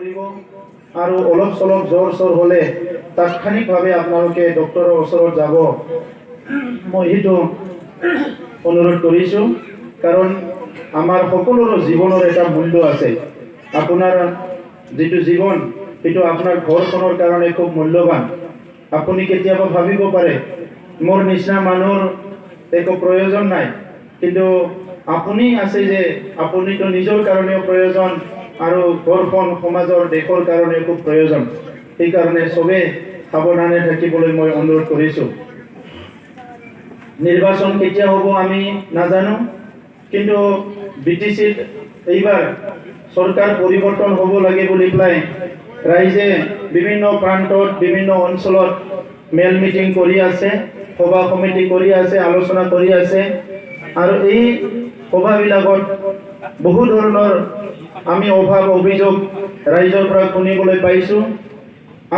কৰিব আৰু অলপ চলপ জ্বৰ চৰ হ'লে তাৎক্ষণিকভাৱে আপোনালোকে ডক্টৰৰ ওচৰত যাব মই সেইটো অনুৰোধ কৰিছোঁ কাৰণ আমাৰ সকলোৰে জীৱনৰ এটা মূল্য আছে আপোনাৰ যেটো জীৱন সেইটো আপোনাৰ ঘৰখনৰ কাৰণে খুব মূল্যৱান আপুনি কেতিয়াবা ভাবিব পাৰে মোৰ নিচিনা মানুহৰ একো প্ৰয়োজন নাই কিন্তু আপুনি আছে যে আপুনিতো নিজৰ কাৰণেও প্ৰয়োজন আৰু ঘৰখন সমাজৰ দেশৰ কাৰণে খুব প্ৰয়োজন এই কাৰণে সবে সাৱধানে থাকিবলৈ মই অনুৰোধ কৰিছোঁ নিৰ্বাচন কেতিয়া হ'ব আমি নাজানো কিন্তু বিটিসিত এইবাৰ সৰকাৰ পৰিবৰ্তন হব লাগে বলি প্লাই ৰাইজে বিভিন্ন প্ৰান্তত বিভিন্ন অঞ্চলত মেল মিটিং কৰি আছে সভা সমিতি কৰি আছে আলোচনা কৰি আছে আৰু এই সভাবিলাকত বহু ধৰণৰ আমি অভাৱ অভিযোগ ৰাইজৰ পৰা শুনিবলৈ পাইছো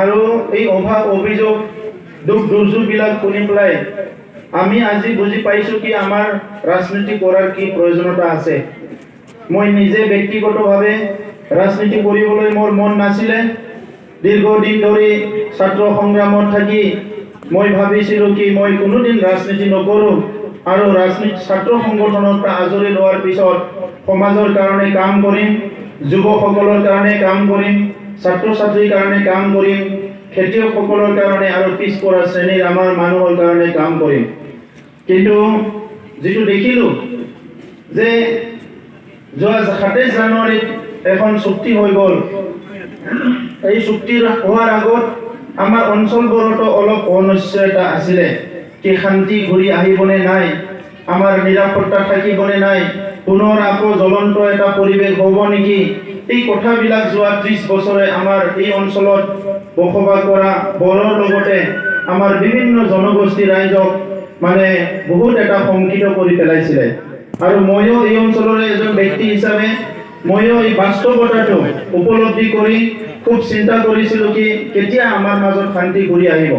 আৰু এই অভাৱ অভিযোগ দুখ দুৰ্যোগবিলাক শুনি পেলাই আমি আজি বুজি পাইছো কি আমাৰ ৰাজনীতি কৰাৰ কি প্ৰয়োজনীয়তা আছে মই নিজে ব্যক্তিগতভাৱে ৰাজনীতি কৰিবলৈ মোৰ মন নাছিলে দীৰ্ঘদিন ধৰি ছাত্ৰ সংগ্ৰামত থাকি মই ভাবিছিলোঁ কি মই কোনোদিন ৰাজনীতি নকৰোঁ আৰু ৰাজনীতি ছাত্ৰ সংগঠনৰ পৰা আজৰি লোৱাৰ পিছত সমাজৰ কাৰণে কাম কৰিম যুৱকসকলৰ কাৰণে কাম কৰিম ছাত্ৰ ছাত্ৰীৰ কাৰণে কাম কৰিম খেতিয়কসকলৰ কাৰণে আৰু পিছপৰা শ্ৰেণীৰ আমাৰ মানুহৰ কাৰণে কাম কৰিম কিন্তু যেটো দেখিলোঁ যে যোৱা 27 জানুৱাৰীত এখন চুক্তি হৈ গ'ল এই চুক্তি হোৱাৰ আগত আমাৰ অঞ্চলবোৰতো অলপ অনিশ্চয়তা আছিলে কি শান্তি ঘূৰি আহিবনে নাই আমাৰ নিৰাপত্তা থাকিবনে নাই পুনৰ আকৌ জ্বলন্ত এটা পৰিৱেশ হ'ব নেকি এই কথাবিলাক যোৱা 30 বছৰে আমাৰ এই অঞ্চলত বসবাস কৰা বড়োৰ লগতে আমাৰ বিভিন্ন জনগোষ্ঠী ৰাইজক মানে বহুত এটা শংকিত কৰি পেলাইছিলে আৰু ময়ো এই অঞ্চলৰ এজন ব্যক্তি হিচাপে ময়ো এই বাস্তৱতাটো উপলব্ধি কৰি খুব চিন্তা কৰিছিলোঁ কি কেতিয়া আমাৰ মাজত শান্তি ঘূৰি আহিব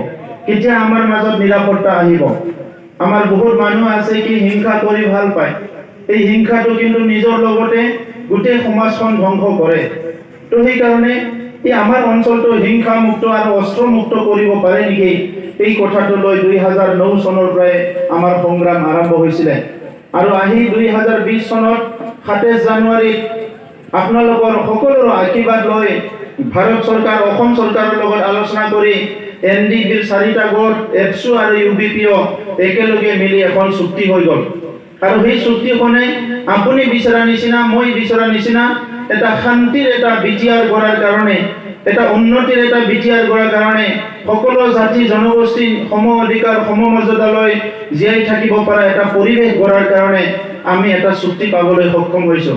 কেতিয়া আমাৰ মাজত নিৰাপত্তা আহিব আমাৰ বহুত মানুহ আছে কি হিংসা কৰি ভাল পায় এই হিংসাটো কিন্তু নিজৰ লগতে গোটেই সমাজখন ধ্বংস কৰে তো সেই কাৰণে এই আমাৰ অঞ্চলটো হিংসা মুক্ত আৰু অস্ত্ৰ মুক্ত কৰিব পাৰে নেকি এই কথাটো লৈ 2009 চনৰ পৰাই আমাৰ সংগ্ৰাম আৰম্ভ হৈছিলে আৰু আহি 2020 চনত 27 জানুৱাৰীত আপোনালোকৰ সকলোৰে আশীৰ্বাদ লৈ ভাৰত চৰকাৰ অসম চৰকাৰৰ লগত আলোচনা কৰি এনডিবিৰ 4টা গোট এফসু আৰু ইউবিপিও একেলগে মিলি এখন চুক্তি হৈ গ'ল আৰু সেই চুক্তিখনে আপুনি বিচৰা নিচিনা মই বিচৰা নিচিনা এটা শান্তিৰ এটা বিটিআৰ কৰাৰ কাৰণে এটা উন্নতিৰ এটা বিটিআৰ কৰাৰ কাৰণে সকলো জাতি জনগোষ্ঠী সম অধিকাৰ সম মৰ্যাদালৈ জীয়াই থাকিব পৰা এটা পৰিৱেশ গঢ়াৰ কাৰণে আমি এটা চুক্তি পাবলৈ সক্ষম হৈছো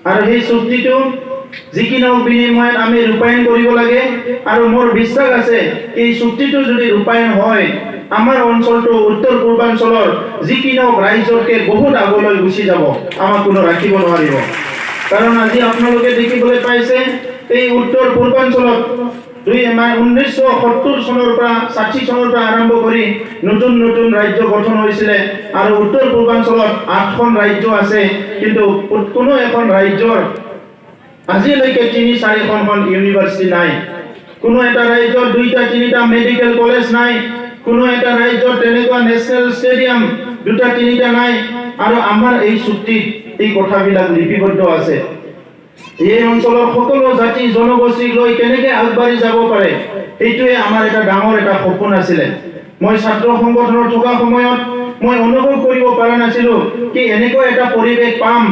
আৰু সেই চুক্তিটো যিকিনো বিনিময়ত আমি ৰূপায়ণ কৰিব লাগে আৰু মোৰ বিশ্বাস আছে এই চুক্তিটো যদি ৰূপায়ণ হয় আমাৰ অঞ্চলটো উত্তৰ পূৰ্বাঞ্চলৰ যিকিনো ৰাজ্যতকৈ বহুত আগলৈ গুচি যাব আমাক কোনো ৰাখিব নোৱাৰিব কাৰণ আজি আপোনালোকে দেখিবলৈ পাইছে এই উত্তৰ পূৰ্বাঞ্চলত 1970 চনৰ পৰা 60 চনৰ পৰা আৰম্ভ কৰি নতুন নতুন ৰাজ্য গঠন হৈছিলে আৰু উত্তৰ পূৰ্বাঞ্চলত 8খন ৰাজ্য আছে কিন্তু কোনো এখন ৰাজ্যৰ আজিলৈকে 3-4খন ইউনিভাৰ্চিটি নাই কোনো এটা ৰাজ্যৰ 2-3টা মেডিকেল কলেজ নাই কোনো এটা ৰাজ্যৰ তেনেকুৱা নেশ্যনেল ষ্টেডিয়াম 2-3টা নাই আৰু আমাৰ এই চুক্তিত এই কথাবিলাক লিপিবদ্ধ আছে এই অঞ্চলৰ সকলো জাতি জনগোষ্ঠীক লৈ কেনেকৈ আগবাঢ়ি যাব পাৰে এইটোৱে আমাৰ এটা ডাঙৰ এটা সপোন আছিলে মই ছাত্ৰ সংগঠনৰ থকা সময়ত মই অনুভৱ কৰিব পৰা নাছিলোঁ কি এনেকুৱা এটা পৰিৱেশ পাম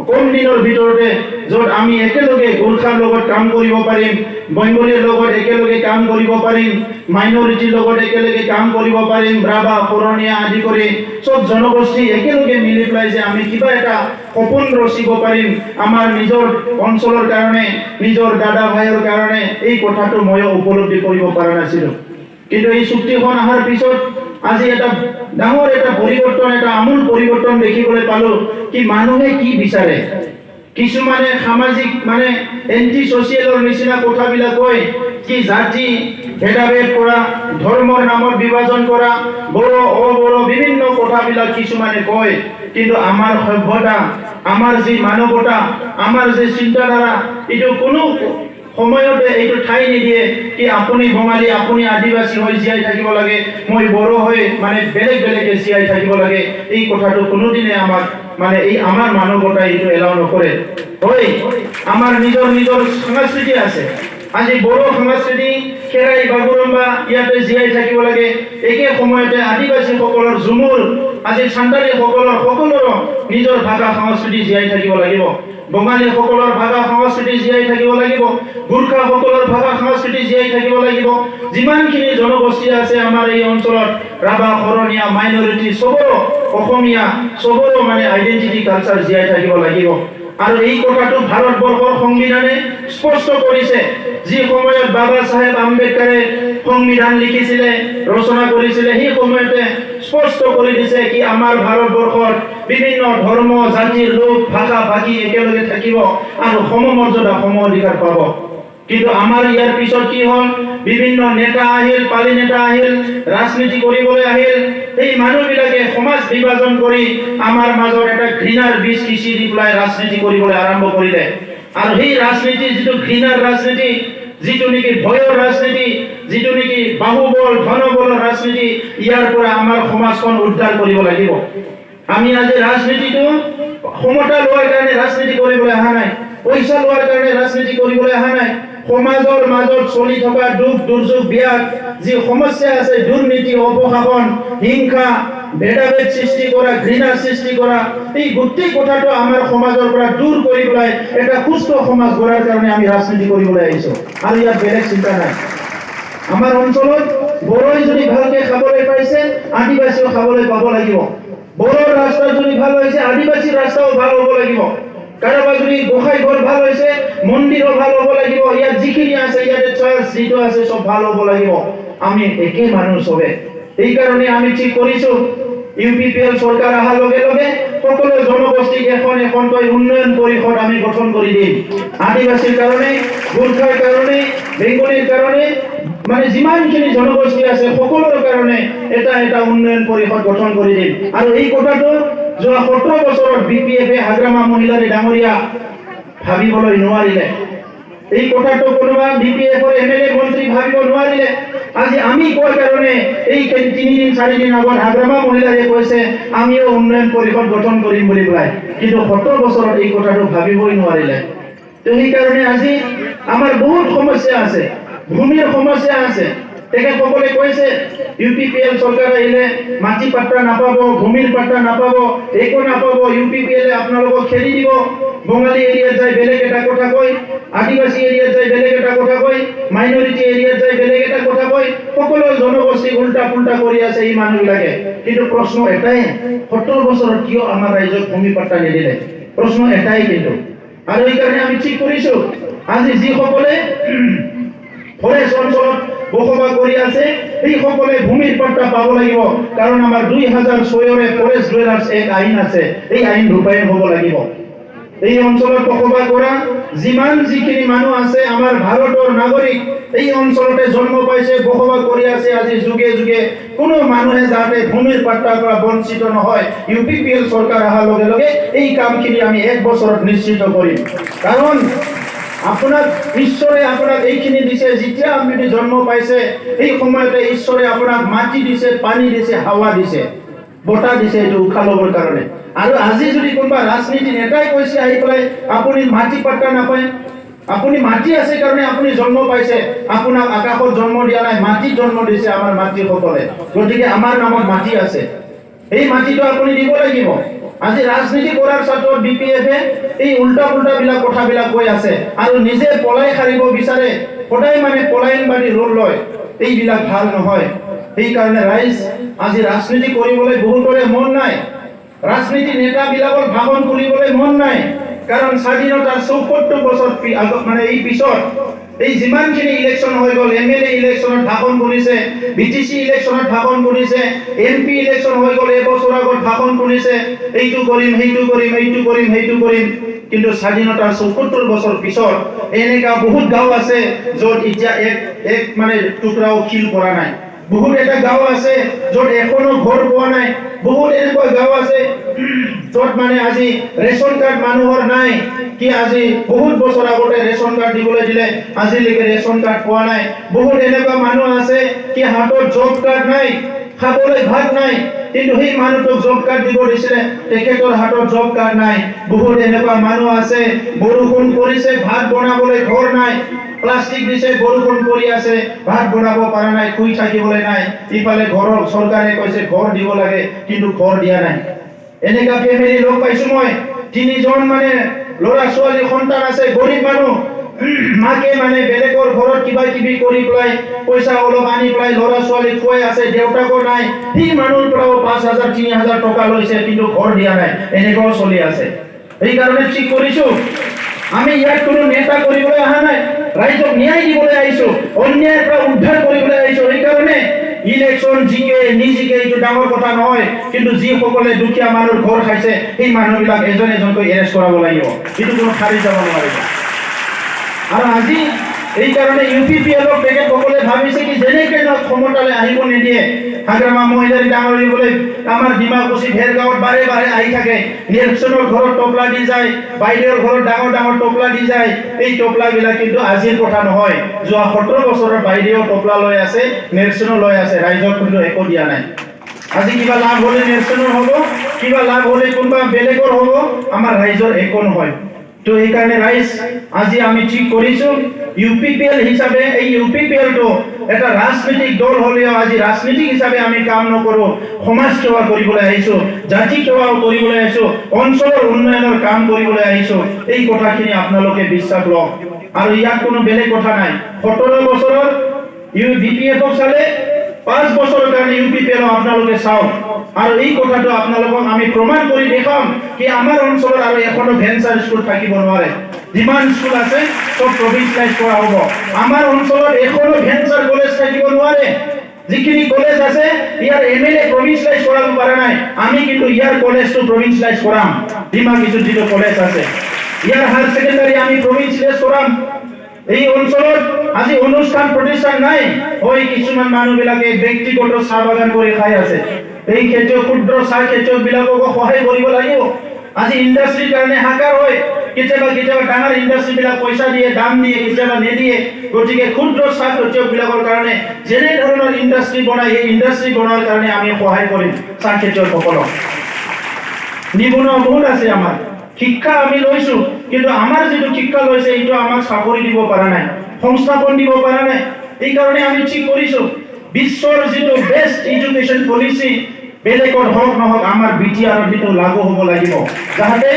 কম দিনৰ ভিতৰতে য'ত আমি একেলগে গোৰ্খাৰ লগত কাম কৰিব পাৰিম বেংগলীৰ লগত একেলগে কাম কৰিব পাৰিম মাইনৰিটিৰ লগত একেলগে কাম কৰিব পাৰিম ৰাভা পুৰণীয়া আদি কৰি সব জনগোষ্ঠী একেলগে মিলি পেলাই যে আমি কিবা এটা সপোন ৰচিব পাৰিম আমাৰ নিজৰ অঞ্চলৰ কাৰণে নিজৰ দাদা ভাইৰ কাৰণে এই কথাটো মই উপলব্ধি কৰিব পৰা নাছিলোঁ কিন্তু এই চুক্তিখন অহাৰ পিছত আজি এটা ডাঙৰ এটা পৰিৱৰ্তন এটা আমূল পৰিৱৰ্তন দেখিবলৈ পালো কি মানুহে কি বিচাৰে কিছুমানে সামাজিক মানে এন্টি সোশিয়েলৰ নিচিনা কথাবিলাক কয় কি জাতি ভেদাভেদ কৰা ধৰ্মৰ নামত বিভাজন কৰা বড় অবড় বিভিন্ন কথাবিলাক কিছুমানে কয় কিন্তু আমাৰ সভ্যতা আমাৰ যি মানৱতা আমাৰ যে চিন্তাধাৰা এইটো কোনো সময়তে এইটো ঠাই নিদিয়ে কি আপুনি বঙালী আপুনি আদিবাসী হৈ জীয়াই থাকিব লাগে মই বড়ো হৈ মানে বেলেগ বেলেগে জীয়াই থাকিব লাগে এই কথাটো কোনোদিনে আমাক মানে এই আমাৰ মানৱতা এইটো এলাও নকৰে হয় আমাৰ নিজৰ নিজৰ সংস্কৃতি আছে আজি বড়ো সংস্কৃতি খেৰাই বাগুৰুম্বা ইয়াতে জীয়াই থাকিব লাগে একে সময়তে আদিবাসীসকলৰ ঝুমুৰ আজি সান্তালীসকলৰ সকলোৰে নিজৰ ভাষা সংস্কৃতি জীয়াই থাকিব লাগিব বঙালীসকলৰ ভাষা সংস্কৃতি জীয়াই থাকিব লাগিব গোৰ্খাসকলৰ ভাষা সংস্কৃতি জীয়াই থাকিব লাগিব যিমানখিনি জনগোষ্ঠী আছে আমাৰ এই অঞ্চলত ৰাভা শৰণীয়া মাইনৰিটি সবৰ অসমীয়া সবৰ মানে আইডেন্টিটি কালচাৰ জীয়াই থাকিব লাগিব আৰু এই কথাটো ভাৰতবৰ্ষৰ সংবিধানে স্পষ্ট কৰিছে যি সময়ত বাবা সাহেব আম্বেদকাৰে সংবিধান লিখিছিলে ৰচনা কৰিছিলে সেই সময়তে স্পষ্ট কৰি দিছে কি আমাৰ ভাৰতবৰ্ষত বিভিন্ন ধৰ্ম জাতিৰ লোক ভাষা ভাষী একেলগে থাকিব আৰু সমমৰ্যাদা সম অধিকাৰ পাব কিন্তু আমাৰ ইয়াৰ পিছত কি হ'ল বিভিন্ন নেতা আহিল পালি নেতা আহিল ৰাজনীতি কৰিবলৈ আহিল এই মানুহবিলাকে সমাজ বিভাজন কৰি আমাৰ মাজত এটা ঘৃণাৰ বীজ সিঁচি দি পেলাই ৰাজনীতি কৰিবলৈ আৰম্ভ কৰিলে আৰু সেই ৰাজনীতি যিটো ঘৃণাৰ ৰাজনীতি যিটো নেকি ভয়ৰ ৰাজনীতি যিটো নেকি বাহুবল ধনবলৰ ৰাজনীতি ইয়াৰ পৰা আমাৰ সমাজখন উদ্ধাৰ কৰিব লাগিব আমি আজি ৰাজনীতিটো ক্ষমতা লোৱাৰ কাৰণে ৰাজনীতি কৰিবলৈ অহা নাই পইচা লোৱাৰ কাৰণে ৰাজনীতি কৰিবলৈ অহা নাই সমাজৰ মাজত চলি থকা দুখ দুৰ্যোগ ব্যাধ যি সমস্যা আছে দুৰ্নীতি অপশাসন হিংসা ভেদাভেদ সৃষ্টি কৰা ঘৃণা সৃষ্টি কৰা এই গোটেই কথাটো আমাৰ সমাজৰ পৰা দূৰ কৰি পেলাই এটা সুস্থ সমাজ গঢ়াৰ কাৰণে আমি ৰাজনীতি কৰিবলৈ আহিছো আৰু ইয়াত বেলেগ চিন্তা নাই আমাৰ অঞ্চলত বড়োই যদি ভালকে খাবলৈ পাইছে আদিবাসীও খাবলৈ পাব লাগিব বড়োৰ ৰাস্তা যদি ভাল হৈছে আদিবাসীৰ ৰাস্তাও ভাল হ'ব লাগিব কাৰোবাৰ যদি গোসাই ঘৰ ভাল হৈছে মন্দিৰো ভাল হ'ব লাগিব ইয়াত যিখিনি আছে ইয়াতে চাৰ্চ যিটো আছে সব ভাল হ'ব লাগিব আমি একে মানুহ সবে এই কাৰণে আমি ঠিক কৰিছো ইউপিপিএল চৰকাৰ অহাৰ লগে লগে সকলো জনগোষ্ঠীক এখন এখনকৈ উন্নয়ন পৰিষদ আমি গঠন কৰি দিম আদিবাসীৰ কাৰণে গোৰ্খাৰ কাৰণে বেংগলীৰ কাৰণে মানে যিমানখিনি জনগোষ্ঠী আছে সকলোৰ কাৰণে এটা এটা উন্নয়ন পৰিষদ গঠন কৰি দিম আৰু এই কথাটো যোৱা 17 বছৰত বিপিএফে হাগ্ৰামা মহিলাৰী ডাঙৰীয়া ভাবিবলৈ নোৱাৰিলে এই কথাটো কোনোবা বিপিএফৰ এমএলএ মন্ত্ৰী ভাবিব নোৱাৰিলে আজি আমি কোৱাৰ কাৰণে এই 3 দিন 4 দিন আগত হাগ্ৰামা মহিলাৰীয়ে কৈছে আমিও উন্নয়ন পৰিষদ গঠন কৰিম বুলি কয় কিন্তু 17 বছৰত এই কথাটো ভাবিবই নোৱাৰিলে তো এই কাৰণে আজি আমাৰ বহুত সমস্যা আছে ভূমিৰ সমস্যা আছে তেখেতসকলে কৈছে ইউপিপিএল চৰকাৰ আহিলে মাটি পাট্টা নাপাব ভূমিৰ পাট্টা নাপাব একো নাপাব ইউপিপিএল আপোনালোকক খেলি দিব বঙালী এৰিয়াত যাই বেলেগ এটা কথা কয় আদিবাসী এৰিয়াত যাই বেলেগ এটা কথা কয় মাইনৰিটি এৰিয়াত যাই বেলেগ এটা কথা কয় সকলো জনগোষ্ঠী উল্টা পুল্টা কৰি আছে এই মানুহবিলাকে কিন্তু প্ৰশ্ন এটাই 70 বছৰত কিয় আমাৰ ৰাজ্যত ভূমি পাট্টা নিদিলে প্ৰশ্ন এটাই কিন্তু আৰু এই কাৰণে আমি ঠিক কৰিছো আজি যিসকলে ফৰেষ্ট অঞ্চলত বসবাস কৰি আছে এই সকলে ভূমিৰ পাট্টা পাব লাগিব কাৰণ আমাৰ 2006ৰে ফৰেষ্ট ডুৱেলাৰ্ছ এক আইন আছে এই আইন ৰূপায়ণ হ'ব লাগিব এই অঞ্চলত বসবাস কৰা যিখিনি মানুহ আছে আমাৰ ভাৰতৰ নাগৰিক এই অঞ্চলতে জন্ম পাইছে বসবাস কৰি আছে আজি যুগে যুগে কোনো মানুহে যাতে ভূমিৰ পাট্টাৰ পৰা বঞ্চিত নহয় ইউপিপিএল চৰকাৰ অহাৰ লগে লগে এই কামখিনি আমি 1 বছৰত নিশ্চিত কৰিম কাৰণ আপোনাক ঈশ্বৰে আপোনাক এইখিনি দিছে যেতিয়া আপুনি জন্ম পাইছে এই সময়তে ঈশ্বৰে আপোনাক মাটি দিছে পানী দিছে হাৱা দিছে বতাহ দিছে এইটো উশাহ ল'বৰ কাৰণে আৰু আজি যদি কোনোবা ৰাজনীতি নেতাই কৈছে আহি পেলাই আপুনি মাটি পাট্টা নাপায় আপুনি মাটি আছে কাৰণে আপুনি জন্ম পাইছে আপোনাক আকাশত জন্ম দিয়া নাই মাটিত জন্ম দিছে আমাৰ মাতৃসকলে গতিকে আমাৰ নামত মাটি আছে এই মাটিটো আপুনি দিব লাগিব আজি ৰাজনীতি কৰাৰ স্বাৰ্থত বিপিএফে এই উল্টা পুল্টা বিলাক কথাবিলাক কৈ আছে আৰু নিজে পলাই খাৰিব বিচাৰে সদায় মানে পলায়নবাদী ৰোল লয় এইবিলাক ভাল নহয় এই কাৰণে ৰাইজ আজি ৰাজনীতি কৰিবলৈ বহুতৰে মন নাই ৰাজনীতি নেতাবিলাকৰ ভাষণ শুনিবলৈ মন নাই কাৰণ স্বাধীনতাৰ ৭৪ বছৰ মানে এই পিছত এই যিমানখিনি ইলেকশ্যন হৈ গ'ল এমএলএ ইলেকশ্যনত ভাষণ শুনিছে বিটিসি ইলেকশ্যনত ভাষণ শুনিছে এমপি ইলেকশ্যন হৈ গ'ল এবছৰ আগত ভাষণ শুনিছে এইটো কৰিম সেইটো কৰিম এইটো কৰিম সেইটো কৰিম কিন্তু স্বাধীনতাৰ ৭৪ বছৰ পিছত এনেকা বহুত গাঁও আছে য'ত এতিয়া এক মানে টুকুৰাও শিল পৰা নাই বহুত এটা গাঁও আছে য'ত এখনো ঘৰ পোৱা নাই বহুত এনেকুৱা গাঁও আছে য'ত মানে আজি ৰেচন কাৰ্ড মানুহৰ নাই কি আজি বহুত বছৰ আগতে ৰেচন কাৰ্ড দিবলৈ দিলে আজিলৈকে ৰেচন কাৰ্ড পোৱা নাই বহুত এনেকুৱা মানুহ আছে কি হাতত জব কাৰ্ড নাই খাবলৈ ভাত নাই কিন্তু সেই মানুহটোক জব কাৰ্ড দিব দিছিলে তেখেতৰ হাতত জব কাৰ্ড নাই বহুত এনেকুৱা মানুহ আছে বৰষুণ পৰিছে ভাত বনাবলৈ ঘৰ নাই প্লাষ্টিক দিছে বৰষুণ পৰি আছে ভাত বনাব পৰা নাই শুই থাকিবলৈ নাই ইফালে ঘৰৰ চৰকাৰে কৈছে ঘৰ দিব লাগে কিন্তু ঘৰ দিয়া নাই এনেকা ফেমিলি লগ পাইছো মই তিনিজন মানে ল'ৰা ছোৱালী সন্তান আছে গৰীব মানুহ মাকে মানে বেলেগৰ ঘৰত কিবা কিবি কৰি পেলাই পইচা অলপ আনি পেলাই ল'ৰা ছোৱালী খুৱাই আছে দেউতাকো নাই সেই মানুহৰ পৰাও 5,000 3,000 টকা লৈছে কিন্তু ঘৰ দিয়া নাই এনেকুৱাও চলি আছে সেইকাৰণে ঠিক কৰিছো আমি ইয়াত কোনো নেতা কৰিবলৈ অহা নাই ৰাইজক ন্যায় দিবলৈ আহিছো অন্যায়ৰ পৰা উদ্ধাৰ কৰিবলৈ আহিছো সেইকাৰণে ইলেকশ্যন জিকে নিজিকে এইটো ডাঙৰ কথা নহয় কিন্তু যিসকলে দুখীয়া মানুহৰ ঘৰ খাইছে সেই মানুহবিলাক এজন এজনকৈ এৰেষ্ট কৰাব লাগিব এইটো কোনো খাৰিজ যাব নোৱাৰিব আৰু আজি এই কাৰণে ইউপিপিএলৰ পেকেট সকলে ভাবিছে কি যেনেকৈ ক্ষমতালৈ আহিব নিদিয়ে হাগ্ৰামা মহিলাৰী ডাঙৰী বোলে আমাৰ ডিমাকুচি ভেৰগাঁৱত বাৰে বাৰে আহি থাকে নিৰ্বাচনৰ ঘৰত টপলা দি যায় বাইদেউৰ ঘৰত ডাঙৰ ডাঙৰ টপলা দি যায় এই টপলাবিলাক কিন্তু আজিৰ কথা নহয় যোৱা 17 বছৰৰ বাইদেউ টপলা লৈ আছে নিৰ্বাচনো লৈ আছে ৰাইজক কিন্তু একো দিয়া নাই আজি কিবা লাভ হ'লে নিৰ্বাচনৰ হ'ব কিবা লাভ হ'লে কোনোবা বেলেগৰ হ'ব আমাৰ ৰাইজৰ একো নহয় তো এই কাৰণে ৰাইজ আজি আমি ঠিক কৰিছো ইউপিপিএল হিচাপে এই ইউপিপিএল তো এটা ৰাজনৈতিক দল হ'লেও আজি ৰাজনৈতিক হিচাপে আমি কাম নকৰো সমাজ সেৱা কৰিবলৈ আহিছো জাতি সেৱা কৰিবলৈ আহিছো অঞ্চলৰ উন্নয়নৰ কাম কৰিবলৈ আহিছো এই কথাখিনি আপোনালোকে বিশ্বাস লওক আৰু ইয়াত কোনো বেলেগ কথা নাই 17 বছৰৰ ইউপিপিএফক চালে 5 বছৰৰ কাৰণে ইউপিপিএল আপোনালোকে চাওক আৰু এই কথাটো আপোনালোকক আমি প্ৰমাণ কৰি দেখাম কি আমাৰ অঞ্চলত আৰু এখনো ভেঞ্চাৰ স্কুল থাকিব নোৱাৰে যিমান স্কুল আছে সব প্ৰভিন্সিয়েলাইজ কৰা হ'ব আমাৰ অঞ্চলত এখনো ভেঞ্চাৰ কলেজ থাকিব নোৱাৰে যিখিনি কলেজ আছে ইয়াৰ এমএলএ প্ৰভিন্সিয়েলাইজ কৰাব পৰা নাই আমি কিন্তু ইয়াৰ কলেজটো প্ৰভিন্সিয়েলাইজ কৰাম ডিমাকুছিত যিটো কলেজ আছে ইয়াৰ হায়াৰ সেকেন্ডাৰী আমি প্ৰভিন্সিয়েলাইজ কৰাম এই অঞ্চলত আজি অনুষ্ঠান প্ৰতিষ্ঠান নাই ওই কিছুমান মানুহবিলাকে ব্যক্তিগত চাহ বাগান কৰি খাই আছে এই খেতিয়ক ক্ষুদ্ৰ চাহ খেতিয়ক বিলাকক সহায় কৰিব লাগিব আজি ইণ্ডাষ্ট্ৰীৰ কাৰণে হাকাৰ হয় কেতিয়াবা ডাঙৰ ইণ্ডাষ্ট্ৰী বিলাক পইচা দিয়ে দাম দিয়ে কেতিয়াবা নিদিয়ে গতিকে ক্ষুদ্ৰ চাহ খেতিয়ক বিলাকৰ কাৰণে যেনে ধৰণৰ ইণ্ডাষ্ট্ৰী বনাই এই ইণ্ডাষ্ট্ৰী বনোৱাৰ কাৰণে আমি সহায় কৰিম চাহ খেতিয়কসকলক নিবনুৱা বহুত আছে আমাৰ শিক্ষা আমি লৈছো কিন্তু আমাৰ যেটো শিক্ষা লৈছে এইটো আমাক চাকৰি দিব পৰা নাই সংস্থাপন দিব পৰা নাই এই কাৰণে আমি ঠিক কৰিছো বিশ্বৰ যেটো বেষ্ট এডুকেশন পলিসি বেলেগৰ হক নহক আমাৰ বিটিআৰ যেটো লাগু হ'ব লাগিব যাতে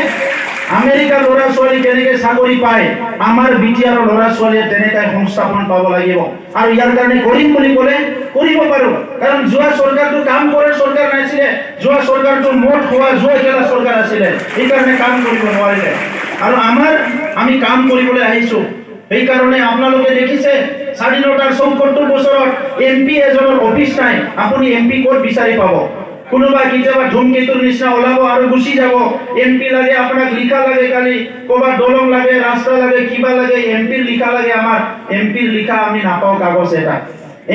আমেৰিকাৰ ল'ৰা ছোৱালী যেনেকৈ চাকৰি পায় আমাৰ বিটিআৰ ল'ৰা ছোৱালীয়ে তেনেকৈ সংস্থাপন পাব লাগিব আৰু ইয়াৰ কাৰণে কৰিম বুলি ক'লে কৰিব পাৰো কাৰণ যোৱা চৰকাৰটো কাম কৰে চৰকাৰ নাছিলে যোৱা চৰকাৰটো মোট হোৱা যোৱা খেলা চৰকাৰ আছিলে এই কাৰণে কাম কৰিব নোৱাৰিলে আৰু আমি কাম কৰিবলৈ আহিছো এই কাৰণে আপোনালোকে দেখিছে স্বাধীনতাৰ ৭৪ বছৰত এমপি এজনৰ অফিচ নাই আপুনি এমপি ক'ত বিচাৰি পাব কোনোবা কেতিয়াবা ধুমকেতুৰ নিচিনা ওলাব আৰু গুচি যাব এমপি লাগে আপোনাক লিখা লাগে কালি ক'বা দলং লাগে ৰাস্তা লাগে কিবা লাগে এমপিৰ লিখা লাগে আমাৰ এমপিৰ লিখা আমি নাপাওঁ কাগজ এটা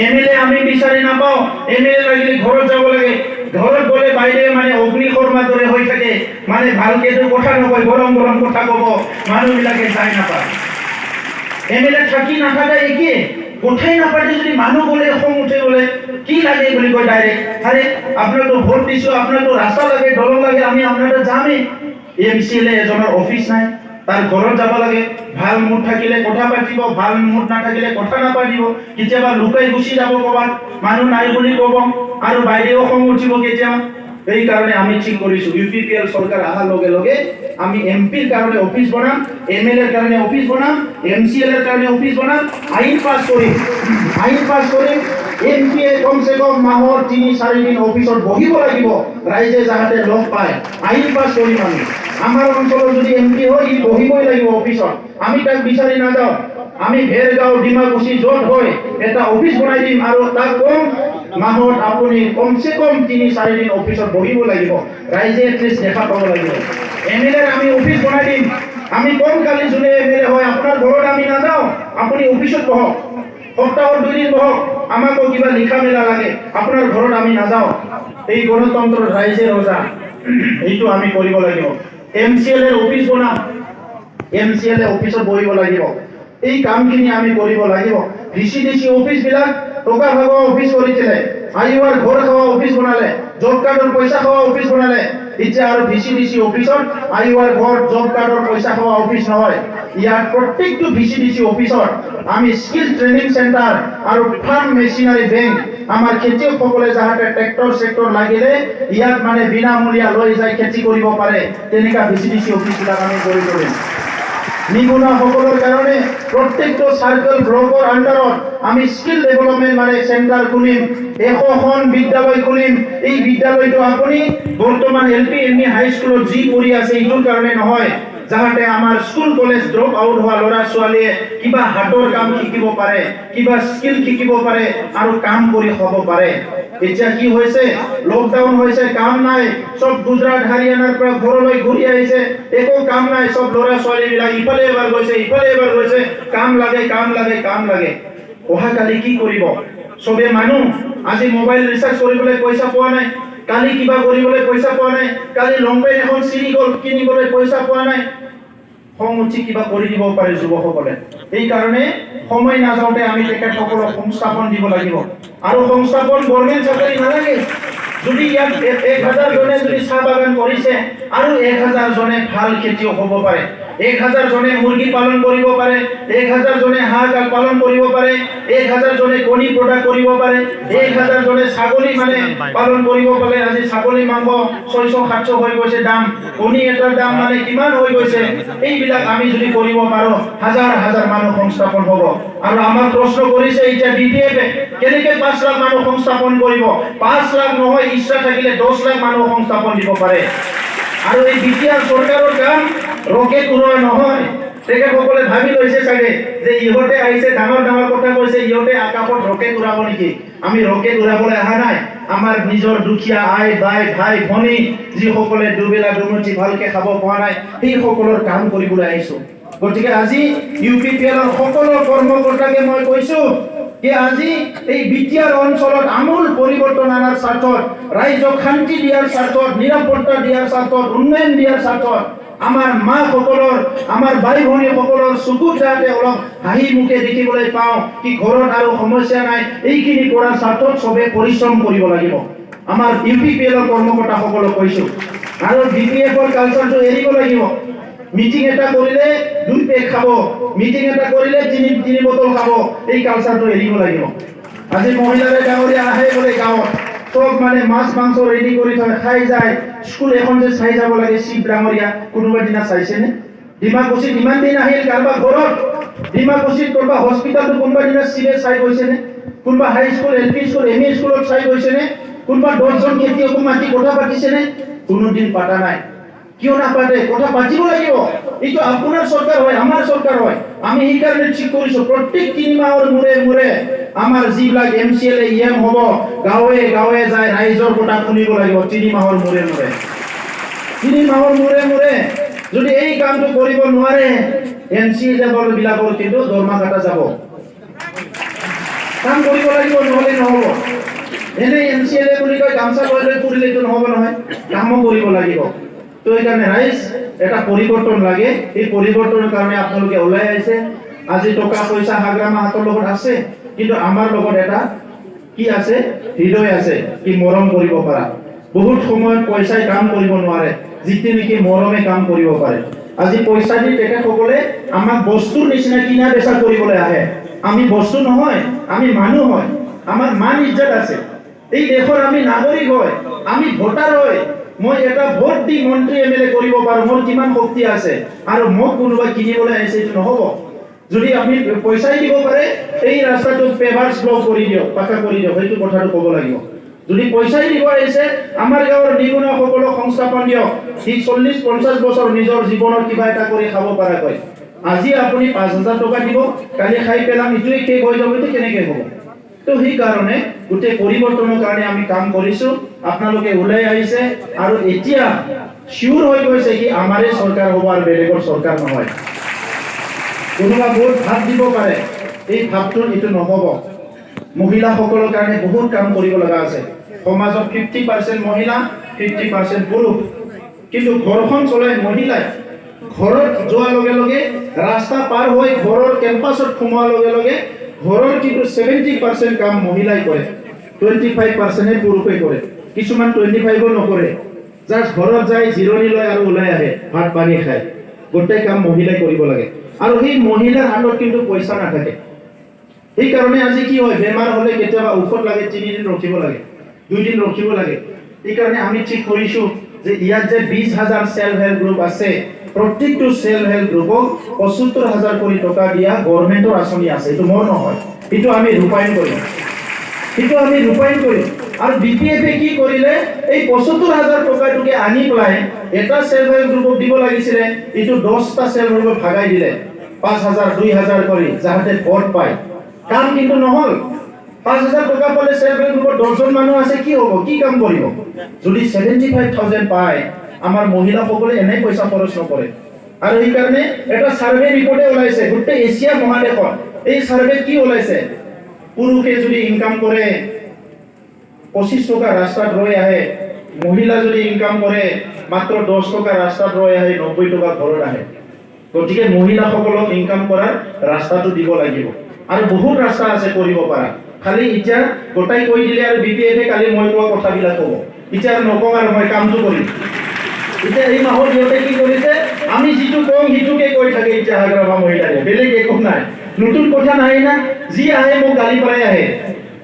এমএলএ আমি বিচাৰি নাপাওঁ এমএলএ লাগিলে ঘৰত যাব লাগে ঘৰত গ'লে বাইৰে মানে অগ্নি শৰ্মাৰ দৰে হৈ থাকে মানে ভালকেতো কথা নকয় গৰম গৰম কথা ক'ব মানুহবিলাকে চাই নাপায় এমএলএ থাকি নাথাকে একে কোথায় না পারে যদি মানুষ বলে খং উঠে বলে কি লাগে বলি কয় ডাইরেক্ট আরে আপনার তো ভোট দিছো আপনার তো রাস্তা লাগে দলং লাগে আমি আপনারা যামে এমসিএলএ এজনৰ অফিস নাই তাৰ ঘৰত যাব লাগে ভাল মুড থাকিলে কথা পাতিব ভাল মুড না থাকিলে কথা নাপাতিব কেতিয়াবা লুকাই গুচি যাব ক'বাত মানুহ নাই বুলি ক'ব আৰু বাইৰেও খং উঠিব কেতিয়াবা এই কাৰণে আমি ঠিক কৰিছো ইউপিপিএল সৰকাৰ আহাৰ লগে লগে আমি এমপিৰ কাৰণে অফিস বনাম এমএলএৰ কাৰণে অফিস বনাম এমসিএল এৰ কাৰণে অফিস বনাম আইন পাস কৰি এমপিএ কমসে কম মাহৰ ৩-৪ দিন অফিসত বহিব লাগিব ৰাইজে যাতে লগ পায় আইন পাস কৰি আমি আমাৰ অঞ্চলৰ যদি এমপি হয় ই বহিবই লাগিব অফিসত আমি তাক বিচাৰি নাযাওঁ আমি ভেৰগাঁও ডিমাকুচি য'ত হয় এটা অফিস বনাই দিম আৰু তাক কম মাহত আপুনি কমসে কম ৩-৪ দিন অফিসত বহিব লাগিব ৰাইজে এটলিষ্ট দেখা পাব লাগিব এমএলএ আমি অফিস বনাই দিম আমি কম কালি যোনে এমএলএ হয় আপোনাৰ ঘৰত আমি নাযাওঁ আপুনি অফিসত বহক সপ্তাহত 2 দিন বহক আমাকো কিবা লিখা মেলা লাগে আপোনাৰ ঘৰত আমি নাযাওঁ এই গণতন্ত্ৰৰ ৰাইজে ৰজা এইটো আমি কৰিব লাগিব MCL এৰ অফিচ বনাম MCL এ অফিচত বহিব লাগিব এই কামখিনি আমি কৰিব লাগিব VCDC অফিচ বিলাক টকা ভাগৰ অফিচ কৰিছিলে আইওআৰ ঘৰ খাওয়া অফিস বনালে জব কাৰ্ডৰ পইচা খাওয়া অফিস বনালে এতিয়া আৰু VCDC অফিসত আইওআৰ ঘৰ জব কাৰ্ডৰ পইচা খাওয়া অফিস নহয় ইয়াৰ প্ৰত্যেকটো VCDC অফিসত আমি স্কিল ট্ৰেনিং সেন্টাৰ আৰু ফাৰ্ম মেচিনাৰি ব্যাংক আমাৰ খেতিয়কসকলে যাহাতে ট্ৰেক্টৰ সেক্টৰ লাগিলে ইয়াত মানে বিনামূলীয়া লৈ যায় খেতি কৰিব পাৰে তেনেকা VCDC অফিসবিলাক আমি কৰি কৰিম নিবনুৱা সকলৰ কাৰণে প্ৰত্যেকটো সাৰ্কেল ব্লকৰ আন্ডাৰত আমি স্কিল ডেভেলপমেন্ট মানে সেন্টাৰ খুলিম 100খন বিদ্যালয় খুলিম এই বিদ্যালয়টো আপুনি বৰ্তমান LP ME হাই স্কুলত যি পঢ়ি আছে এইটোৰ কাৰণে নহয় যাহাতে আমাৰ স্কুল কলেজ ড্ৰপ আউট হোৱা ল'ৰা ছোৱালীয়ে কিবা হাতৰ কাম শিকিব পাৰে কিবা স্কিল শিকিব পাৰে আৰু কাম কৰি খাব পাৰে এতিয়া কি হৈছে লকডাউন হৈছে কাম নাই সব গুজৰাট হাৰিয়ানাৰ পৰা ঘৰলৈ ঘূৰি আহিছে একো কাম নাই সব ল'ৰা ছোৱালীবিলাক ইফালে এবাৰ গৈছে কাম লাগে অহাকালি কি কৰিব সবে মানুহ আজি মোবাইল ৰিচাৰ্জ কৰিবলৈ পইচা পোৱা নাই কালি কিবা কৰিবলৈ পইচা পোৱা নাই কালি লংপেন এখন চিনি গল কিনিবলৈ পইচা পোৱা নাই খংউঠি কিবা কৰি দিব পাৰে যুৱকসকলে এই কাৰণে সময় নাযাওঁতে আমি তেখেতসকলক সংস্থাপন দিব লাগিব আৰু সংস্থাপন গভৰ্ণমেণ্ট চাকৰি নালাগে যদি ইয়াত 1000 জনে যদি চাহ বাগান কৰিছে আৰু 1000 জনে ভাল খেতিয়ক হ'ব পাৰে 1000 জনে মুৰ্গী পালন কৰিব পাৰে 1000 জনে হাঁহ পালন কৰিব পাৰে 1000 জনে কণী প্ৰডাক্ট কৰিব পাৰে 1000 জনে ছাগলী মানে পালন কৰিব পাৰে আজি ছাগলী মাংস 600-700 হৈ গৈছে দাম কণী এটাৰ দাম মানে কিমান হৈ গৈছে এইবিলাক আমি যদি কৰিব পাৰো হাজাৰ মানুহ সংস্থাপন হ'ব আৰু আমাৰ প্ৰশ্ন কৰিছে এতিয়া BPF কেনেকৈ 5 লাখ মানুহ সংস্থাপন কৰিব 5 লাখ নহয় ইচ্ছা থাকিলে 10 লাখ মানুহ সংস্থাপন দিব পাৰে আৰু এই বিটিআৰ চৰকাৰৰ কাম ৰকেট উৰোৱা নহয় তেখেতসকলে ভাবি লৈছে চাগে যে ইহঁতে আহিছে ডাঙৰ কথা কৈছে ইহঁতে আকাশত ৰকেট উৰাব নেকি আমি ৰকেট উৰাবলৈ অহা নাই আমাৰ নিজৰ দুখীয়া আই ভাই ভনী যিসকলে দুবেলা দুমুঠি ভালকে খাব পৰা নাই সেই সকলৰ কাম কৰিবলৈ আহিছো গতিকে আজি UPPL ৰ সকলো কৰ্মকৰ্তাকে মই কৈছো যে আজি এই বিটিআৰ অঞ্চলত আমূল পৰিৱৰ্তন আনাৰ স্বাৰ্থত ৰাইজক শান্তি দিয়াৰ স্বাৰ্থত নিৰাপত্তা দিয়াৰ স্বাৰ্থত উন্নয়ন দিয়াৰ স্বাৰ্থত আমাৰ মা সকলৰ আমাৰ ভাই ভনী সকলৰ চকুত যাতে অলপ হাঁহি মুখে দেখিবলৈ পাওঁ কি ঘৰত আৰু সমস্যা নাই এইখিনি কৰাৰ স্বাৰ্থত সবে পৰিশ্ৰম কৰিব লাগিব আমাৰ UPPL ৰ কৰ্মকৰ্তাসকলক কৈছো আৰু BPF ৰ কালচাৰটো এৰিব লাগিব মিটিং এটা কৰিলে 2 পেক খাব মিটিং এটা কৰিলে 3 বটল খাব এই কালচাৰটো এৰিব লাগিব আজি মহিলাৰে ডাঙৰীয়া আহে বলে গাঁৱত সব মানে মাছ মাংস ৰেডি কৰি থৈ খাই যায় স্কুল এখন যে চাই যাব লাগে শিৱ ডাঙৰীয়া কোনোবা দিনা চাইছেনে ডিমাকুছিত ইমান দিন আহিল কাৰোবাৰ ঘৰত ডিমাকুছিত কোনোবা হস্পিটালটো কোনোবা দিনা শিৱে চাই গৈছেনে কোনোবা হাই স্কুল LP স্কুল ME স্কুলত চাই গৈছেনে কোনোবা 10 জন খেতিয়ক মাটি কথা পাতিছেনে কোনোদিন পাতা নাই কিয় নাপাতে কথা পাতিব লাগিব এইটো আপোনাৰ চৰকাৰ হয় আমাৰ চৰকাৰ হয় আমি এই কাৰণে ঠিক কৰিছো প্ৰত্যেক 3 মাহৰ মূৰে আমাৰ যিবিলাক MCL EM হ'ব গাঁৱে যায় ৰাইজৰ কথা শুনিব লাগিব 3 মাহৰ মূৰে 3 মাহৰ মূৰে যদি এই কামটো কৰিব নোৱাৰে MCL বিলাকৰ কিন্তু দৰমহা কাটা যাব কাম কৰিব লাগিব নহলে নহব এনে MCL বুলি কয় গামছা লৈ ফুৰিলেতো নহব নহয় কামো কৰিব লাগিব তো এইকাৰণে ৰাইজ এটা পৰিৱৰ্তন লাগে এই পৰিৱৰ্তনৰ কাৰণে আপোনালোকে ওলাই আহিছে আজি টকা পইচা হাগ্ৰামা হাতৰ লগত আছে কিন্তু আমাৰ লগত এটা কি আছে হৃদয় আছে কি মৰম কৰিব পাৰা বহুত সময়ত পইচাই কাম কৰিব নোৱাৰে যিতি নেকি মৰমে কাম কৰিব পাৰে আজি পইচা দি তেখেতসকলে আমাক বস্তুৰ নিচিনা কিনা বেচা কৰিবলৈ আহে আমি বস্তু নহয় আমি মানুহ হয় আমাৰ মান ইজ্জত আছে এই দেশৰ আমি নাগৰিক হয় আমি ভোটাৰ হয় মই এটা ভোট দি মন্ত্ৰী MLA কৰিব পাৰো মোৰ কিমান শক্তি আছে আৰু মোক কোনোবা কিনিবলৈ আহিছে এইটো নহব যদি আপুনি পইচাই দিব পাৰে এই ৰাস্তাটো পেভাৰ্স ব্লক কৰি দিয়ক পাকা কৰি দিয়ক সেইটো কথাটো ক'ব লাগিব যদি পইচাই দিব আহিছে আমাৰ গাঁৱৰ নিবনুৱা সকলক সংস্থাপন দিয়ক 40-50 বছৰ নিজৰ জীৱনৰ কিবা এটা কৰি খাব পৰাকৈ আজি আপুনি 5000 টকা দিব কালি খাই পেলাম ইটোই শেষ হৈ যাব তো কেনেকৈ হ'ব তো সেই কাৰণে গোটেই পৰিৱৰ্তনৰ কাৰণে আমি কাম কৰিছো আপোনালোকে ওলাই আহিছে আৰু এতিয়া শিউৰ হৈ গৈছে কি আমাৰে চৰকাৰ হ'ব আৰু বেলেগৰ চৰকাৰ নহয় কোনোবা বহুত ভাব দিব পাৰে এই ভাবটো ইটো নহব মহিলাসকলৰ কাৰণে বহুত কাম কৰিব লগা আছে সমাজত 50% মহিলা 50% পুৰুষ কিন্তু ঘৰখন চলাই মহিলাই ঘৰত যোৱাৰ লগে লগে ৰাস্তা পাৰ হৈ ঘৰৰ কেম্পাছত সোমোৱাৰ লগে লগে ঘৰৰ কিন্তু 70% কাম মহিলাই কৰে 25% পুৰুষে কৰে কিছুমান 25 নকৰে জাস্ট ঘৰত যায় জিৰণি লয় আৰু ওলাই আহে ভাত পানী খায় গোটেই কাম মহিলাই কৰিব লাগে আৰু সেই মহিলাৰ হাতত কিন্তু পইচা নাথাকে এই কাৰণে আজি কি হয় বেমাৰ হলে কেতিয়াবা ঔষধ লাগে 3 দিন ৰখিব লাগে 2 দিন ৰখিব লাগে এই কাৰণে আমি ঠিক কৰিছো যে ইয়াত যে 20,000 সেলফ হেল্প গ্ৰুপ আছে প্ৰত্যেকটো সেলফ হেল্প গ্ৰুপক ৭৫,০০০ কোটি টকা দিয়া গভৰ্ণমেণ্টৰ আঁচনি আছে এইটো মোৰ নহয় এইটো আমি ৰূপায়ণ কৰিম আৰু বিপিএফে কি কৰিলে এই ৭৫,০০০ টকাটোকে আনি পেলাই এটা সেলফ হেল্প গ্ৰুপক দিব লাগিছিলে এইটো 10টা সেলফ গ্ৰুপক ভাগাই দিলে ৫,০০০ ২,০০০ কৰি যাহাতে ভোট পায় কাম কিন্তু নহল ৫,০০০ টকা পালে সেলফ হেল্প গ্ৰুপৰ 10জন মানুহ আছে কি হ'ব কি কাম কৰিব যদি 75,000 পায় আমাৰ মহিলাসকলে এনে পইচা খৰচ নকৰে আৰু এই কাৰণে এটা সাৰ্ভে ৰিপৰ্টে ওলাইছে গোটেই এছিয়া মহাদেশত এই সাৰ্ভে কি ওলাইছে পুৰুষে যদি ইনকাম কৰে 25 টকা ৰাস্তাত ৰৈ আহে মহিলা যদি ইনকাম কৰে মাত্ৰ 10 টকা ৰাস্তাত ৰৈ আহে 90 টকা ঘৰত আহে গতিকে মহিলাসকলক ইনকাম কৰাৰ ৰাস্তাটো দিব লাগিব আৰু বহুত ৰাস্তা আছে কৰিব পৰা খালি ইচ্ছা গোটাই কৈ দিলে আৰু বিপিএফে কালি মই কোৱা কথাবিলাক ক'ব ইচ্ছা নকওঁ আৰু মই কামটো কৰিম এতিয়া এই মাহৰ দিনতে কি কৰিছে আমি যিটো কম হিটুকে কৈ থাকে ইচ্ছা হাগ্ৰামা মহিলাৰে বেলেগ একো নাই নতুন কথা নাই না যি আহে মোক গালি পাই আহে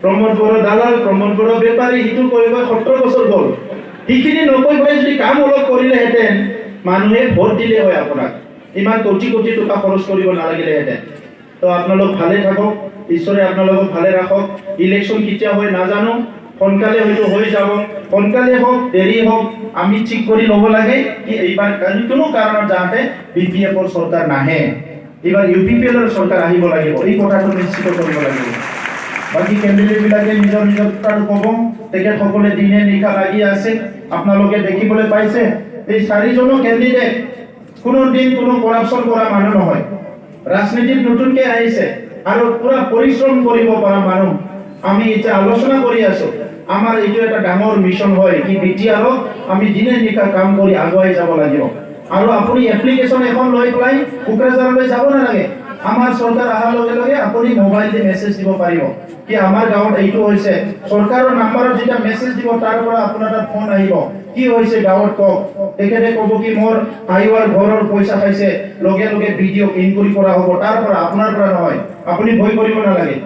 প্ৰমোদ বড় দালাল প্ৰমোদ বড় বেপাৰী হিটু কৰিব 70 বছৰ গ'ল এইখিনি নকৈ পাই যদি কাম অলপ কৰিলেহেঁতেন মানুহে ভোট দিলে হয় আপোনাক ইমান কোটি কোটি টকা খৰচ কৰিব নালাগিলেহেঁতেন তো আপোনালোক ভালে থাকক ঈশ্বৰে আপোনালোকক ভালে ৰাখক ইলেকশ্যন কেতিয়া হয় নাজানো সোনকালে হয়তো হৈ যাব সোনকালে হওক দেৰি হওক আমি ঠিক কৰি ল'ব লাগে কি এইবাৰ কোনো কাৰণত যাতে বিপিএফৰ চৰকাৰ নাহে এইবাৰ ইউপিপিএলৰ চৰকাৰ আহিব লাগিব এই কথাটো নিশ্চিত কৰিব লাগিব বাকি কেন্দ্ৰীয়বিলাকে নিজৰ কথাটো ক'ব তেখেতসকলে দিনে নিশা লাগি আছে আপোনালোকে দেখিবলৈ পাইছে এই 4জন কেণ্ডিডেট কোনো দিন কোনো কৰাপশ্যন কৰা মানুহ নহয় ৰাজনীতিত নতুনকৈ আহিছে আৰু পুৰা পৰিশ্ৰম কৰিব পৰা মানুহ আমি এতিয়া আলোচনা কৰি আছো আমাৰ এইটো এটা ডাঙৰ মিছন হয় কি বিটিআৰক আমি দিনে নিশা কাম কৰি আগুৱাই যাব লাগিব আৰু আপুনি এপ্লিকেশ্যন এখন লৈ পেলাই কোকৰাঝাৰলৈ যাব নালাগে আমাৰ চৰকাৰ অহাৰ লগে লগে আপুনি মোবাইলতে মেছেজ দিব পাৰিব কি আমাৰ গাঁৱত এইটো হৈছে চৰকাৰৰ নাম্বাৰত যেতিয়া মেছেজ দিব তাৰ পৰা আপোনাৰ তাত ফোন আহিব কি হৈছে গাঁৱত কওক তেখেতে ক'ব কি মোৰ আইৱাৰ ঘৰৰ পইচা খাইছে লগে লগে ভিডিঅ' ইনকুৱাৰী কৰা হ'ব তাৰ পৰা আপোনাৰ পৰা নহয় আপুনি ভয় কৰিব নালাগে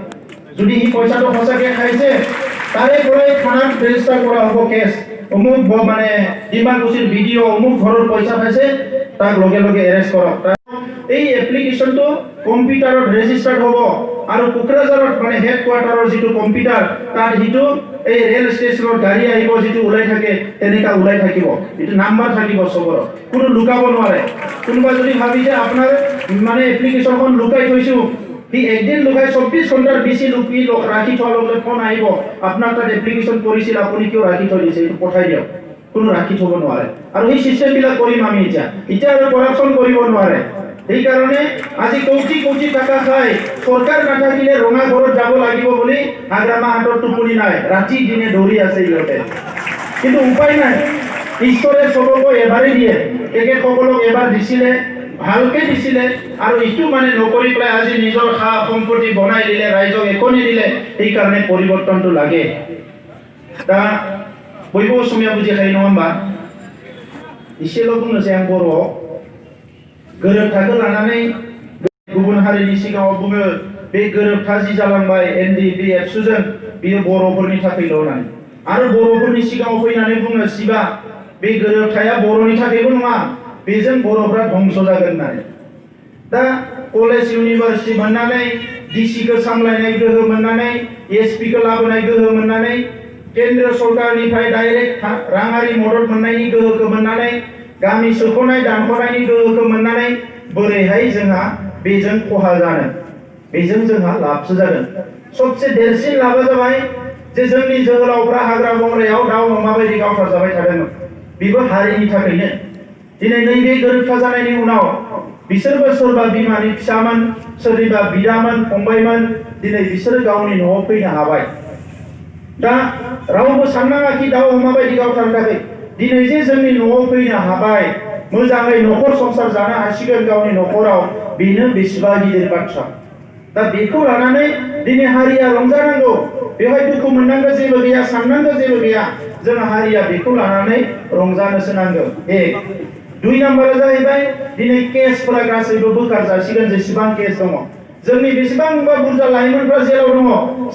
যদি এই পইচাটো সঁচাকৈ খাইছে তাৰে পৰাই থানাত ৰেজিষ্টাৰ কৰা হ'ব কেছ অমুক মানে ডিমাকুছিৰ ভিডিঅ' অমুক ঘৰৰ পইচা খাইছে তাক লগে লগে এৰেষ্ট কৰক এই এপ্লিকেশ্যনটো কম্পিউটাৰত ৰেজিষ্টাৰ্ড হ'ব আৰু কোকৰাঝাৰত মানে হেড কোৱাৰ্টাৰৰ যিটো কম্পিউটাৰ তাত যিটো এই ৰেল ষ্টেচনৰ গাড়ী আহিব যিটো ওলাই থাকে তেনেকা ওলাই থাকিব এইটো নাম্বাৰ থাকিব চবৰ কোনো লুকাব নোৱাৰে কোনোবা যদি ভাবি যে আপোনাৰ মানে এপ্লিকেশ্যনখন লুকাই থৈছো সি একদিন লুকাই 24 ঘণ্টাৰ বেছি লুকি ৰাখি থোৱাৰ লগে ফোন আহিব আপোনাৰ তাত এপ্লিকেশ্যন কৰিছিল আপুনি কিয় ৰাখি থৈ দিছে এইটো পঠাই দিয়ক কোনো ৰাখি থব নোৱাৰে আৰু এই চিষ্টেমবিলাক কৰিম আমি এতিয়া আৰু কৰাপশ্যন কৰিব নোৱাৰে সেইকাৰণে আজি কোটি কোটি টকা খাই চৰকাৰ নাথাকিলে ৰঙা ঘৰত যাব লাগিব বুলি হাগ্ৰামা হাতত টোপনি নাই ৰাতি দিনে দৌৰি আছে ইহঁতে কিন্তু উপায় নাই ঈশ্বৰে চবকো এবাৰেই দিয়ে তেখেতসকলক এবাৰ দিছিলে ভালকে দিছিলে আৰু ইটো মানে নকৰি পেলাই আজি নিজৰ সা সম্পত্তি বনাই দিলে ৰাইজক একো নিদিলে সেইকাৰণে পৰিৱৰ্তনটো লাগে दा बयबो असमिया बुजिखायो नङा होमबा एसेल' बुंनोसै आं बर' गोरोबथाखौ लानानै गुबुन हारिनि सिगाङाव बुङो बे गोरोबथा जि जालांबाय एनडिपि एबसुजों बियो बर'फोरनि थाखायल' होननानै आरो बर'फोरनि सिगाङाव फैनानै बुङो सिबा बे गोरोबथाया बर'नि थाखायबो नङा बेजों बर'फ्रा धंस जागोन होननानै दा कलेज इउनिभार्सिटि मोननानै डिसिखौ सामलायनाय गोहो मोननानै एसपिखौ लाबोनाय गोहो मोननानै केन्द्र सरकारनिफ्राय डाइरेक्ट राङारि मदद मोननायनि गोहोखौ मोननानै गामि सोख'नाय दानख'नायनि गोहोखौ मोननानै बोरैहाय जोंहा बेजों खहा जानो बेजों जोंहा लाबसो जागोन सबसे देरसिन लाबा जाबाय जे जोंनि जोहोलावफ्रा हाग्रा बंग्रायाव दाउ अमा बायदि गावथारजाबाय थादोंमोन बेबो हारिनि थाखायनो दिनै नैबे गोरोबथा जानायनि उनाव बिसोरबो सोरबा बिमानि फिसामोन सोरनिबा बिदामोन फंबायमोन दिनै बिसोरो गावनि न'आव फैनो हाबाय दा रावबो साननाङाखि दाउ अमा बायदि गावथारनो थाखाय दिनै जे जोंनि न'आव फैनो हाबाय मोजाङै न'खर संसार जानो हासिगोन गावनि न'खराव बेनो बेसेबा गिदिर बाथ्रा दा बेखौ लानानै दिनै हारिया रंजानांगौ बेवहाय दुखु मोननांगौ जेबो गैया साननांगौ जेबो गैया जों हारिया बेखौ लानानै रंजानोसो नांगौ एक दुइ नाम्बारा जाहैबाय दिनै केसफोरा गासैबो बोखार जासिगोन जेसेबां केस दङ जोंनि बेसेबांबा बुरजा लाइमोनफ्रा जेलाव दङ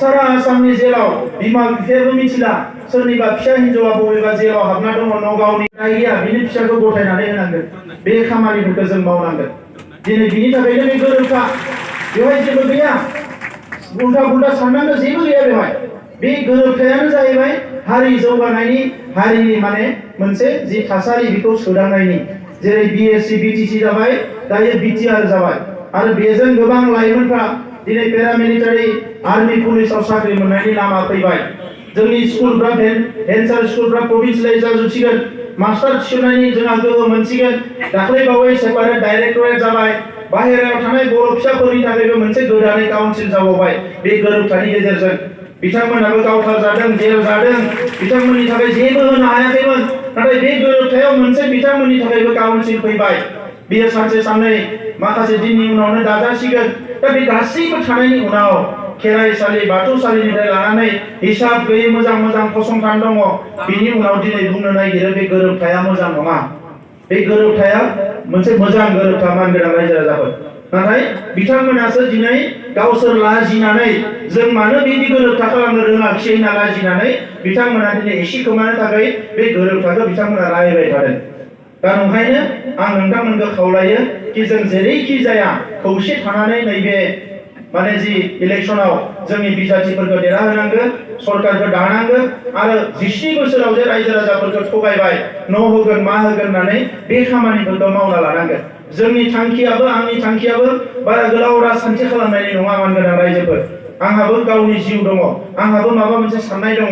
सारा आसामनि जेलाव बिमा बिफायाबो मिथिला सोरनिबा फिसा हिन्जावा बबेबा जेलाव हाबना दङ नगावनि गैया बिनि फिसाखौ गथायनानै होनांगोन बे खामानिफोरखौ जों मावनांगोन दिनै बिनि थाखायनो बे गोरोबथा बेवहाय जेबो गैया उल्था पुल्था साननांगौ जेबो गैया बेवहाय बे गोरोबथायानो जाहैबाय हारि जौगानायनि हारिनि माने मोनसे जि थासारि बेखौ सोदांनायनि जेरै बिएससि बिटिसि जाबाय दायो बिटिआर जाबाय आरो बेजों गोबां लाइमोनफ्रा दिनै पेरामिलिटारि आर्मी पुलिसाव साख्रि मोननायनि लामा फैबाय जोंनि स्कुलफ्रा भेन्सार स्कुलफ्रा प्रभिन्सियेलाइज जाजोबसिगोन मास्टार थिसननायनि जोंहा गोहो मोनसिगोन दाख्लै बावै सेपारेट डाइरेक्टरेट जाबाय बाहेरायाव थानाय बर' फिसाफोरनि थाखायबो मोनसे गोदानै काउन्सिल जाबावबाय बे गोरोबथानि गेजेरजों बिथांमोनाबो गावथार जादों जेल जादों बिथांमोननि थाखाय जेबो होनो हायाखैमोन नाथाय बे गोरोबथायाव मोनसे बिथांमोननि थाखायबो काउन्सिल फैबाय बेयो सानसे साननै माखासे दिननि उनावनो दाजासिगोन दा बे गासैबो थानायनि उनाव खेराइसालि बाथौसालिनिफ्राय लानानै हिसाब गैयै मोजां मोजां फसंथान दङ बिनि उनाव दिनै बुंनो नागिरो बे गोरोबथाया मोजां नङा बे गोरोबथाया मोनसे मोजां गोरोबथा मानगोनां रायजो राजाफोर नाथाय बिथांमोनासो दिनै गावसोर लाजिनानै जों मानो बिदि गोरोबथा खालामनो रोङाखिसै होनना लाजिनानै बिथांमोना दिनै एसे खोमानो थाखाय बे गोरोबथाखौ बिथांमोना रायबाय थादों दा ओंखायनो आं नोंथांमोनखौ खावलायो कि जों जेरैखि जाया खौसे थानानै नैबे माने जि इलेक्शनाव जोंनि बिजाथिफोरखौ देरहाहोनांगोन सरकारखौ दानांगोन आरो 17 बोसोराव जे रायजो राजाफोरखौ थगायबाय न' होगोन मा होगोन होननानै बे खामानिफोरखौ मावना लानांगोन जोंनि थांखियाबो आंनि थांखियाबो बारा गोलाव राजखान्थि खालामनायनि नङा मानगोनां रायजोफोर आंहाबो गावनि जिउ दङ आंहाबो माबा मोनसे साननाय दङ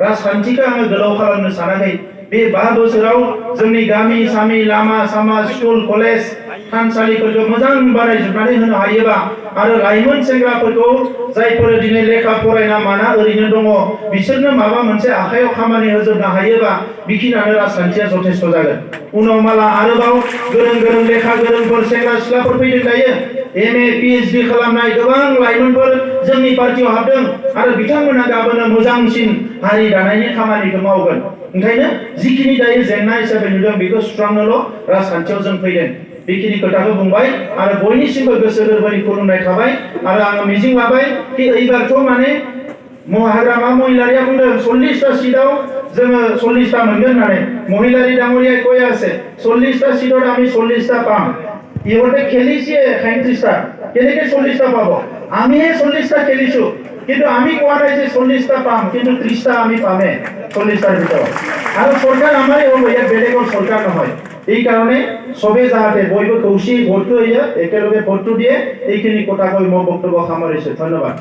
राजखान्थिखौ आङो गोलाव खालामनो सानाखै बे 5 बोसोराव जोंनि गामि सामि लामा सामा स्कुल कलेज थानसालिफोरखौ मोजां बानायजोबनानै होनो हायोबा आरो लाइमोन सेंग्राफोरखौ जायफोर दिनै लेखा फरायना माना ओरैनो दङ बिसोरनो माबा मोनसे आखायाव खामानि होजोबनो हायोबा बिखिनियानो राजखान्थिया जथेस्थ जागोन उनाव माला आरोबाव गोरों गोरों लेखा गोरोंफोर सेंग्रा सिख्लाफोर फैदों दायो एमए पिएचडि खालामनाय गोबां लाइमोनफोर जोंनि पार्टियाव हाबदों आरो बिथांमोना गाबोनो मोजांसिन हारि दानायनि खामानिखौ मावगोन ओंखायनो जिखिनि दायो जेंना हिसाबै नुदों बेखौ सुस्रांनोल' राजखान्थियाव जों फैदों बेखिनि खोथाखौ बुंबाय आरो बयनिसिमबो गोसो गोरबोनि खुलुमनाय थाबाय आरो आङो मिजिं लाबाय कि एबारथ' माने हाग्रामा महिलारिया बुंदों 40टा सीटआव जोङो 40টা मोनगोन होननानै महिलारी ডাঙৰীয়াই কৈ আছে 40টা सीटত আমি 40টা পাম ইহঁতে খেলিছে 37টা কেনেকৈ 40টা পাব আমিহে 40টা খেলিছো কিন্তু আমি কোৱা নাই যে 40টা পাম কিন্তু 30টা আমি পামে 40টাৰ ভিতৰত আৰু সৰকাৰ আমাৰে হ'ব ইয়াত বেলেগৰ সরকার নহয় এই কারণে সবে যাতে বইব কৌশি ভোটটো একেলগে ভোটটো দিয়ে এইখিনি কথা কৈ মই বক্তব্য সামৰিছো ধন্যবাদ